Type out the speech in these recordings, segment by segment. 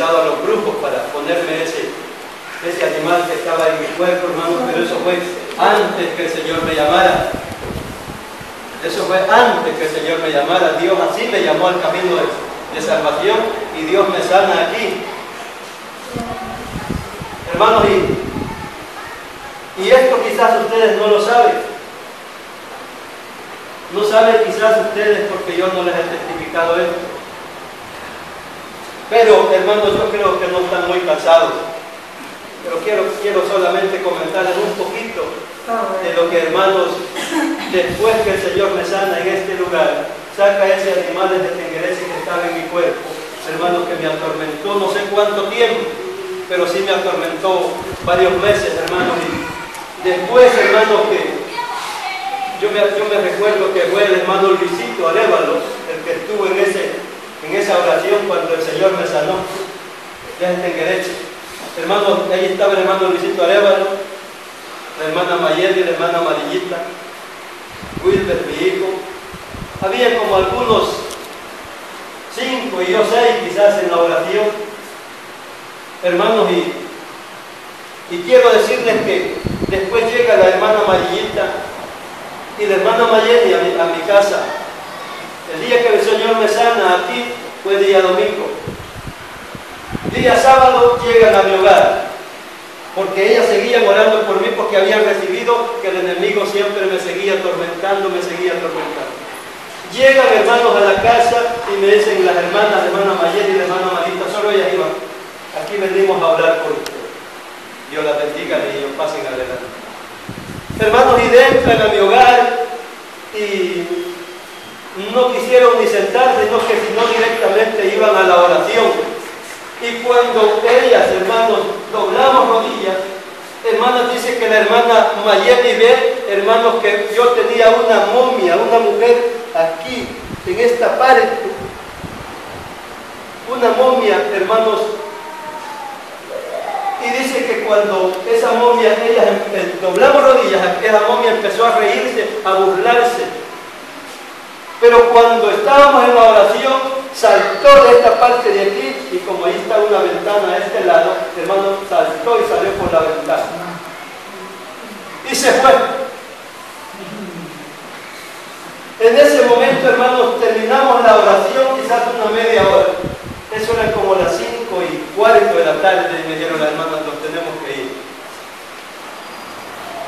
utilizado a los brujos para ponerme ese animal que estaba en mi cuerpo, hermanos, pero eso fue antes que el Señor me llamara. Eso fue antes que el Señor me llamara. Dios así me llamó al camino de salvación y Dios me sana aquí. Hermanos, y esto quizás ustedes no lo saben. No saben quizás ustedes porque yo no les he testificado esto. Pero, hermanos, yo creo que no están muy cansados. Pero quiero solamente comentarles un poquito de lo que, hermanos, después que el Señor me sana en este lugar, saca ese animal de tenguerese que estaba en mi cuerpo, hermanos, que me atormentó no sé cuánto tiempo, pero sí me atormentó varios meses, hermanos. Y después, hermanos, que yo me recuerdo que fue el hermano Luisito Arévalo el que estuvo en esa oración cuando el Señor me sanó de este tenguerese. Hermanos, ahí estaba el hermano Luisito Arévalo, la hermana Mayeli, la hermana Amarillita, Wilber, mi hijo. Había como algunos 5 y yo 6 quizás en la oración. Hermanos, y quiero decirles que después llega la hermana Amarillita y la hermana Mayeli a mi casa. El día que el Señor me sana aquí fue día domingo. Día sábado llegan a mi hogar, porque ellas seguían orando por mí porque habían recibido que el enemigo siempre me seguía atormentando. Llegan, hermanos, a la casa y me dicen las hermanas, la hermana Mayeli y la hermana Marita, solo ellas iban, aquí venimos a orar por ustedes. Dios las bendiga y ellos pasen adelante. Hermanos, y entran a mi hogar y no quisieron ni sentarse, sino que directamente iban a la oración. Y cuando ellas, hermanos, doblamos rodillas, hermanos, dice que la hermana Mayeli ve, hermanos, que yo tenía una momia, una mujer aquí, en esta parte, una momia, hermanos, y dice que cuando esa momia, ellas doblamos rodillas, esa momia empezó a reírse, a burlarse. Pero cuando estábamos en la oración, saltó de esta parte de aquí, y como ahí está una ventana a este lado, hermano, saltó y salió por la ventana. Y se fue. En ese momento, hermanos, terminamos la oración, quizás una media hora. Eso era como las 5:15 de la tarde, y me dijeron las hermanas, nos tenemos que ir.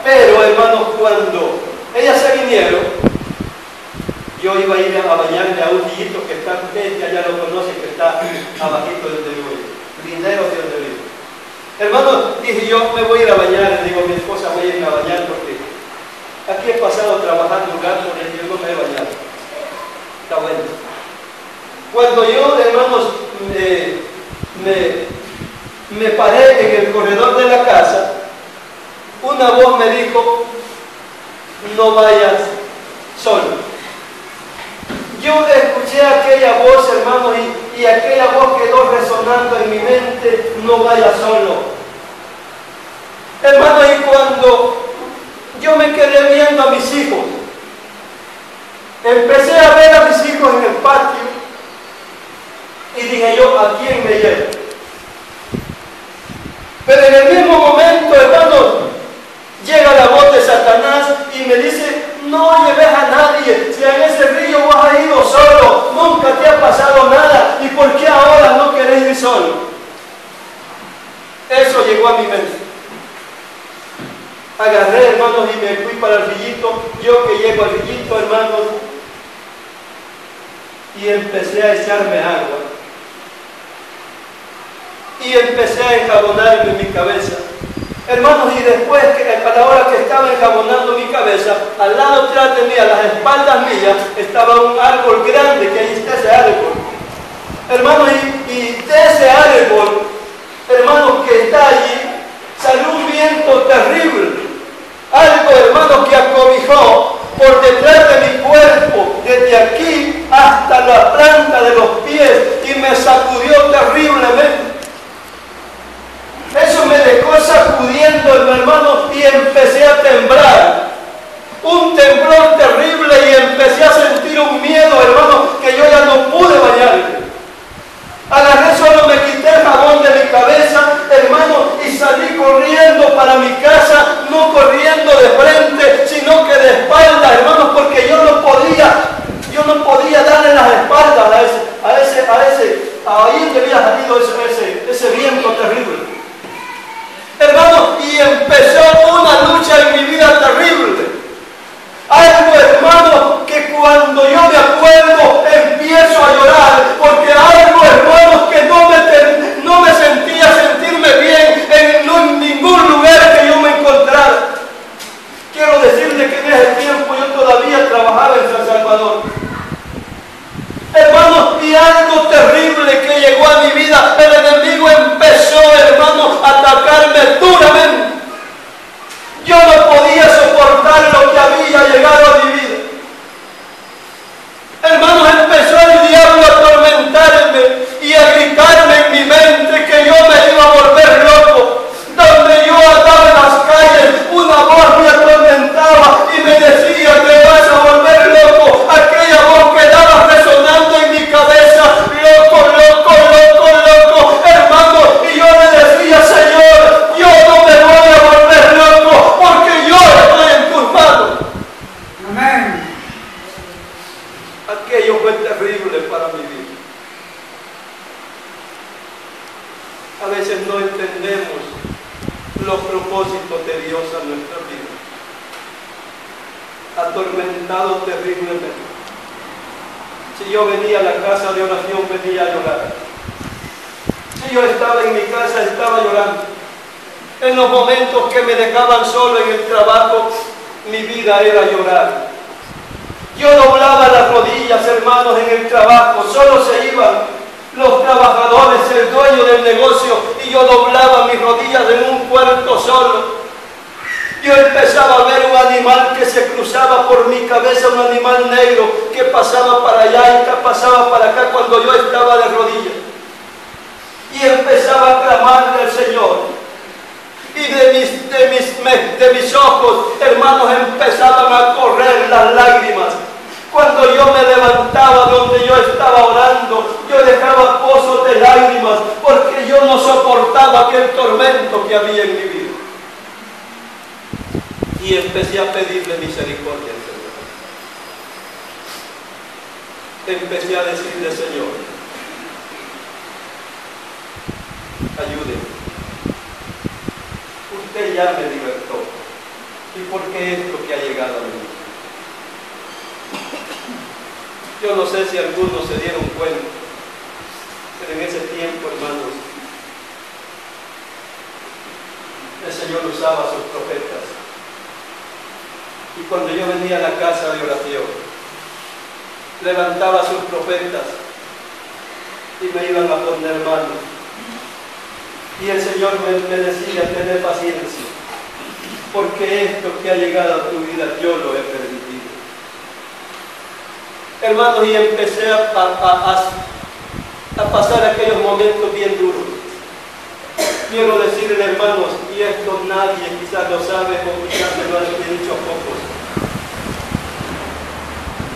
Pero, hermanos, cuando ellas se vinieron, yo iba a ir a bañarme a un hijito que está, ustedes ya lo conocen, que está abajito de donde vivo yo, lindero de donde vivo. Hermano, dije yo, me voy a ir a bañar, le digo a mi esposa, voy a ir a bañar porque aquí he pasado trabajando un gato y yo no me he bañado. Está bueno. Cuando yo, hermanos, me paré en el corredor de la casa, una voz me dijo, no vayas solo. Yo escuché aquella voz, hermanos, y aquella voz quedó resonando en mi mente, no vaya solo. Hermanos, y cuando yo me quedé viendo a mis hijos, empecé a ver a mis hijos en el patio, y dije yo, ¿a quién me llevo? Pero en el mismo momento, hermanos, llega la voz de Satanás y me dice, no lleves a nadie, si en ese río vos has ido solo, nunca te ha pasado nada, ¿y por qué ahora no querés ir solo? Eso llegó a mi mente. Agarré, hermanos, y me fui para el rillito, yo que llego al rillito, hermanos, y empecé a echarme agua. Y empecé a enjabonarme mi cabeza. Hermanos, y después, a la hora que estaba enjabonando mi cabeza, al lado atrás de mí, a las espaldas mías, estaba un árbol grande, que ahí está ese árbol. Hermanos, y de ese árbol, hermanos, que está allí, salió un viento terrible. Algo, hermanos, que acobijó por detrás de mi cuerpo, desde aquí hasta la planta de los pies, y me sacudió terriblemente. Eso me dejó sacudiendo, hermanos, y empecé a temblar. Un temblor terrible y empecé a sentir un miedo, hermanos, que yo ya no pude bañarme. Agarré, solo me quité el jabón ahí le había salido ese viento terrible. Hermano, y empezó una lucha en mi vida terrible. Algo, hermano, que cuando yo me acuerdo empiezo a llorar, porque algo, hermanos, que no me sentía sentirme bien en ningún lugar que yo me encontrara. Quiero decirle que en ese tiempo yo todavía trabajaba en San Salvador. Hermanos, y algo terrible que llegó a mi vida, el enemigo empezó, hermanos, a atacarme duramente. Yo no podía soportar lo que había llegado a mi vida. Hermanos, empezó el diablo a atormentarme y a gritarme en mi mente que yo me iba a volver loco. Donde yo andaba en las calles, una voz me atormentaba y me decía: te vas a volver loco. Aquella voz quedaba resonando en mi cabeza: loco, loco, loco, loco. Hermano, y yo le decía: Señor, yo no me voy a volver loco, porque yo estoy en tus manos. Amén. Aquello fue terrible para mi vida. A veces no entendemos los propósitos de Dios a nuestra vida. Atormentado terriblemente. Si yo venía a la casa de oración, venía a llorar. Si yo estaba en mi casa, estaba llorando. En los momentos que me dejaban solo en el trabajo, mi vida era llorar. Yo doblaba las rodillas, hermanos, en el trabajo. Solo se iban los trabajadores, el dueño del negocio, y yo doblaba mis rodillas en un cuarto solo. Yo empezaba a ver un animal que se cruzaba por mi cabeza, un animal negro que pasaba para allá y que pasaba para acá cuando yo estaba de rodillas. Y empezaba a clamarle al Señor. Y de mis ojos, hermanos, empezaban a correr las lágrimas. Cuando yo me levantaba donde yo estaba orando, yo dejaba pozos de lágrimas, porque yo no soportaba aquel tormento que había en mi vida. Y empecé a pedirle misericordia al Señor. Empecé a decirle: Señor, ayúdeme. Usted ya me libertó. ¿Y por qué esto que ha llegado a mí? Yo no sé si algunos se dieron cuenta, pero en ese tiempo, hermanos, el Señor usaba a sus profetas. Y cuando yo venía a la casa de oración, levantaba a sus profetas y me iban a poner manos. Y el Señor me decía: tener paciencia, porque esto que ha llegado a tu vida yo lo he permitido. Hermanos, y empecé a pasar aquellos momentos bien duros. Quiero decirle, hermanos, y esto nadie quizás lo sabe, o quizás me lo han dicho pocos.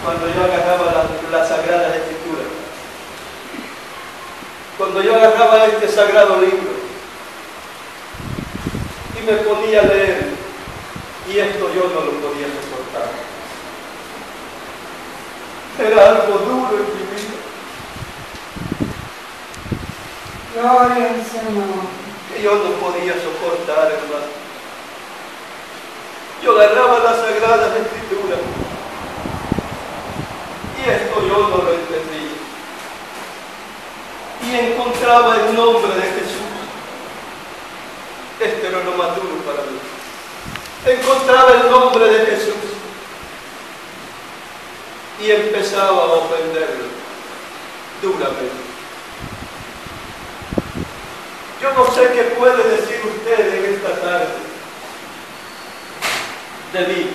Cuando yo agarraba las Sagradas Escrituras, cuando yo agarraba este sagrado libro y me ponía a leer, y esto yo no lo podía soportar. Era algo duro en mi vida. Gloria al Señor. Que yo no podía soportar, hermano. Yo agarraba las Sagradas Escrituras y esto yo no lo entendía. Y encontraba el nombre de Jesús. Este era lo más duro para mí. Encontraba el nombre de Jesús y empezaba a ofenderlo duramente. Yo no sé qué puede decir usted en esta tarde de mí,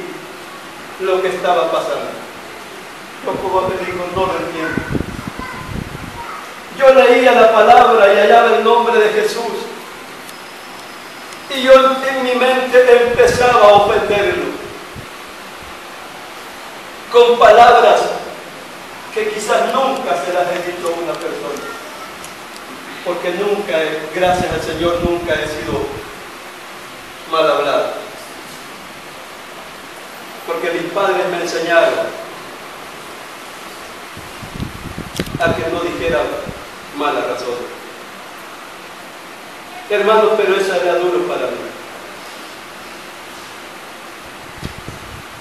lo que estaba pasando. Yo, como te digo, no lo entiendo. Yo leía la palabra y hallaba el nombre de Jesús, y yo en mi mente empezaba a ofenderlo con palabras que quizás nunca se las he dicho a una persona, porque nunca, gracias al Señor, nunca he sido mal hablado, porque mis padres me enseñaron a que no dijera malas razones. Hermanos, pero eso era duro para mí.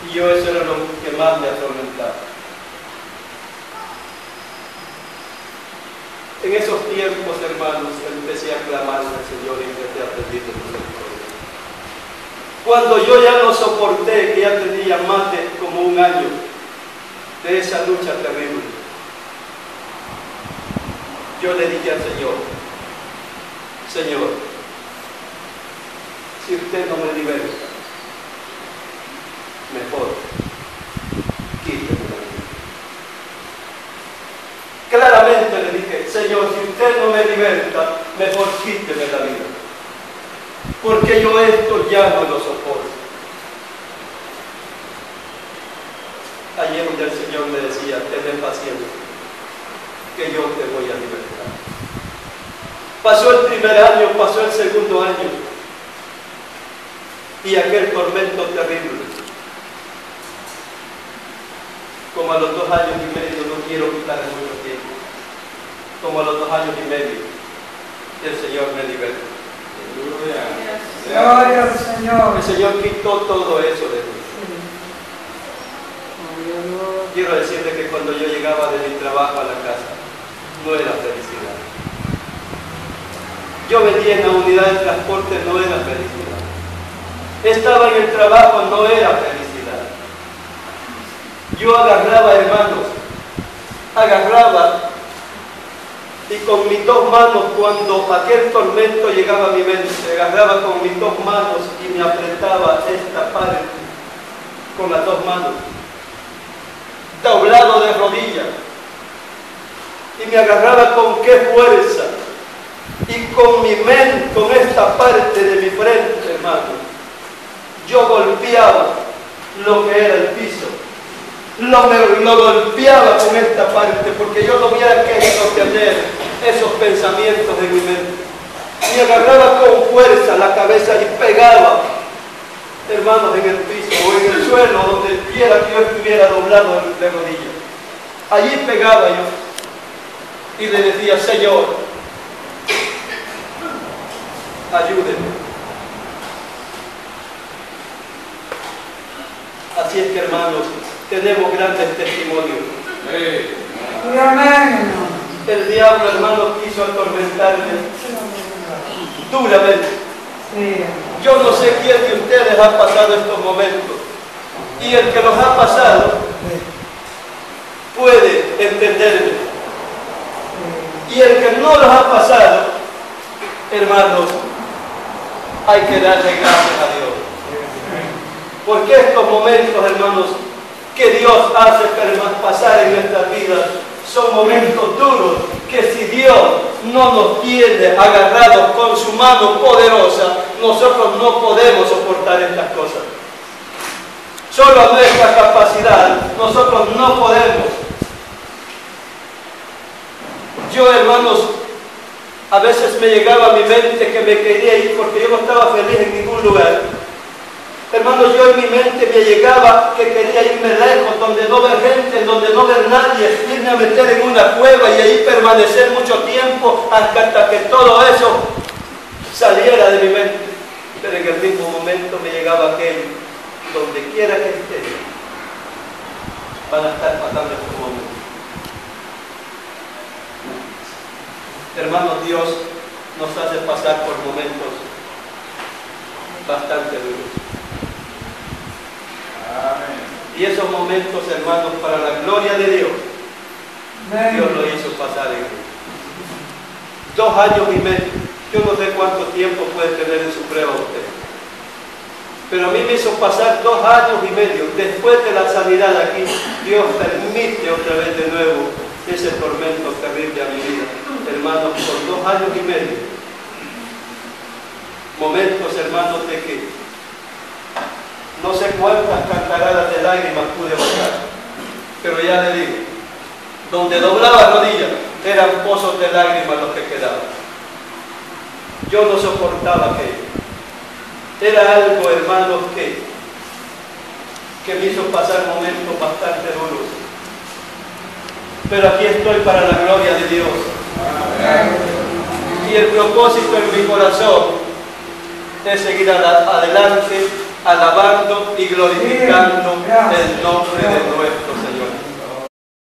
Y yo eso era lo que más me atormentaba. En esos tiempos, hermanos, empecé a clamar al Señor y empecé a pedir misericordia. Cuando yo ya no soporté, que ya tenía más de como un año de esa lucha terrible, yo le dije al Señor, Señor, si usted no me liberta, mejor quíteme la vida. Claramente le dije, Señor, si usted no me liberta, mejor quíteme la vida, porque yo esto ya no lo soporto. Ayer donde el Señor me decía, ten paciencia, que yo te voy a libertar. Pasó el primer año, pasó el segundo año, y aquel tormento terrible. Como a los 2 años y medio, no quiero quitar mucho tiempo, como a los 2 años y medio, el Señor me libertó. Gloria al Señor. El Señor quitó todo eso de mí. Quiero decirle que cuando yo llegaba de mi trabajo a la casa, no era felicidad. Yo venía en la unidad de transporte, no era felicidad. Estaba en el trabajo, no era felicidad. Yo agarraba, hermanos, y con mis 2 manos, cuando aquel tormento llegaba a mi mente, agarraba con mis 2 manos y me apretaba esta pared con las 2 manos, doblado de rodillas, y me agarraba con qué fuerza, y con mi mente, con esta parte de mi frente, hermano, yo golpeaba lo que era el piso, lo golpeaba con esta parte, porque yo no hubiera querido tener esos pensamientos en mi mente. Me agarraba con fuerza la cabeza y pegaba, hermanos, en el piso o en el suelo, donde quiera que yo estuviera doblado de rodillas. Allí pegaba yo y le decía, Señor, ayúdeme. Así es que, hermanos, tenemos grandes testimonios. Amén. El diablo, hermanos, quiso atormentarme duramente. Yo no sé quién de ustedes ha pasado estos momentos, y el que los ha pasado puede entenderme, y el que no los ha pasado, hermanos, hay que darle gracias a Dios, porque estos momentos, hermanos, que Dios hace pasar en nuestras vidas son momentos duros, que si Dios no nos tiene agarrados con su mano poderosa, nosotros no podemos soportar estas cosas. Solo a nuestra capacidad, nosotros no podemos. Yo, hermanos, a veces me llegaba a mi mente que me quería ir porque yo no estaba feliz en ningún lugar. Hermanos, yo en mi mente me llegaba que quería irme lejos, donde no ver gente, donde no ver nadie, irme a meter en una cueva y ahí permanecer mucho tiempo hasta que todo eso saliera de mi mente. Pero en el mismo momento me llegaba aquel, donde quiera que esté, van a estar pasando estos momentos. Hermanos, Dios nos hace pasar por momentos bastante duros. Amén. Y esos momentos, hermanos, para la gloria de Dios, Dios lo hizo pasar en él. 2 años y medio. Yo no sé cuánto tiempo puede tener en su prueba usted, pero a mí me hizo pasar 2 años y medio. Después de la sanidad aquí, Dios permite otra vez de nuevo ese tormento terrible a mi vida. Hermanos, por 2 años y medio. Momentos, hermanos, de que no sé cuántas cantaradas de lágrimas pude botar, pero ya le digo, donde doblaba rodillas, eran pozos de lágrimas los que quedaban. Yo no soportaba aquello. Era algo, hermanos, que me hizo pasar momentos bastante duros. Pero aquí estoy para la gloria de Dios. Y el propósito en mi corazón es seguir adelante, alabando y glorificando el nombre de nuestro